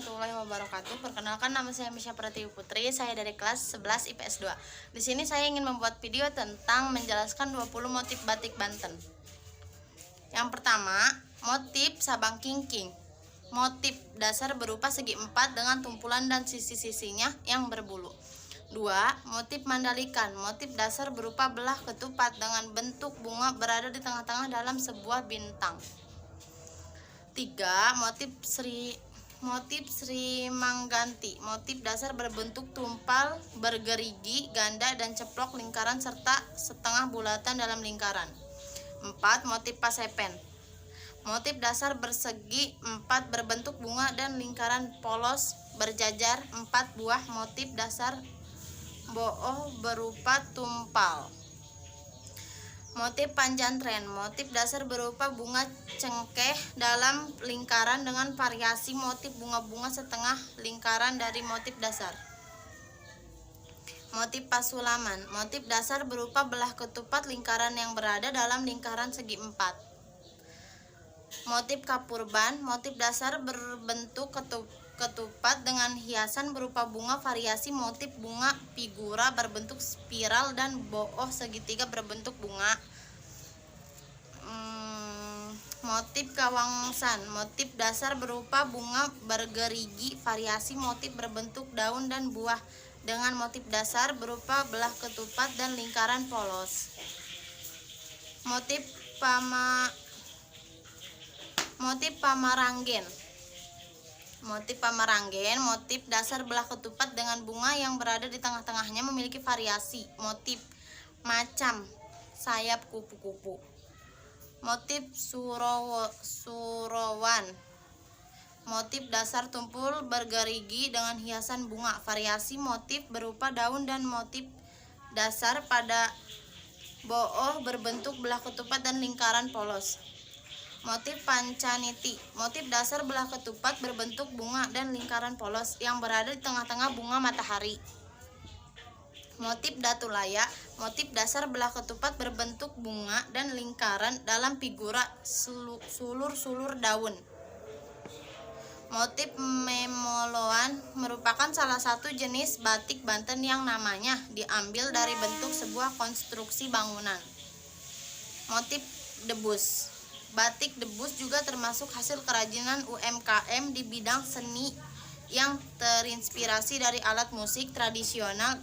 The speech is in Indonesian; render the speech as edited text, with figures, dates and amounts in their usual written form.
warahmatullahi wabarakatuh. Perkenalkan, nama saya Misha Pratiwi Putri. Saya dari kelas 11 IPS 2. Di sini saya ingin membuat video tentang menjelaskan 20 motif batik Banten. Yang pertama, motif Sabang Kingking. Motif dasar berupa segi empat dengan tumpulan dan sisi-sisinya yang berbulu. 2. Motif Mandalikan. Motif dasar berupa belah ketupat dengan bentuk bunga berada di tengah-tengah dalam sebuah bintang. 3. Motif Sri Mangganti. Motif dasar berbentuk tumpal, bergerigi, ganda, dan ceplok lingkaran serta setengah bulatan dalam lingkaran. 4. Motif Pasepen. Motif dasar bersegi 4 berbentuk bunga dan lingkaran polos berjajar 4 buah. Motif dasar booh berupa tumpal. Motif Panjantren. Motif dasar berupa bunga cengkeh dalam lingkaran dengan variasi motif bunga-bunga setengah lingkaran dari motif dasar. Motif Pasulaman. Motif dasar berupa belah ketupat lingkaran yang berada dalam lingkaran segi empat. Motif Kapurban. Motif dasar berbentuk ketupat dengan hiasan berupa bunga variasi motif bunga figura berbentuk spiral dan booh segitiga berbentuk bunga. Motif Kawangsan. Motif dasar berupa bunga bergerigi variasi motif berbentuk daun dan buah dengan motif dasar berupa belah ketupat dan lingkaran polos. Motif Pamaranggen. Motif Pamaranggen, motif dasar belah ketupat dengan bunga yang berada di tengah-tengahnya memiliki variasi motif macam sayap kupu-kupu. Motif Surawan. Motif dasar tumpul bergerigi dengan hiasan bunga variasi motif berupa daun dan motif dasar pada booh berbentuk belah ketupat dan lingkaran polos. Motif Pancaniti. Motif dasar belah ketupat berbentuk bunga dan lingkaran polos yang berada di tengah-tengah bunga matahari. Motif Datulaya. Motif dasar belah ketupat berbentuk bunga dan lingkaran dalam figura sulur-sulur daun. Motif Memoloan merupakan salah satu jenis batik Banten yang namanya diambil dari bentuk sebuah konstruksi bangunan. Motif Debus. Batik Debus juga termasuk hasil kerajinan UMKM di bidang seni yang terinspirasi dari alat musik tradisional